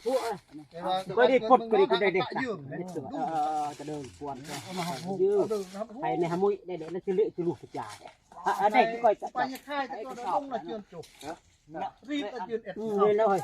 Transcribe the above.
พวกก็ได้ปลดก็ได้เด็กจะเดินปวนยืดไปในหมุ้ยได้เด็กนั่นคือเลือดคือลูกสุดยาอันไหนที่ก้อยจะไปค่ายจะต้องน่ะเชื่อมจุกรีบจะยืนเลยเลย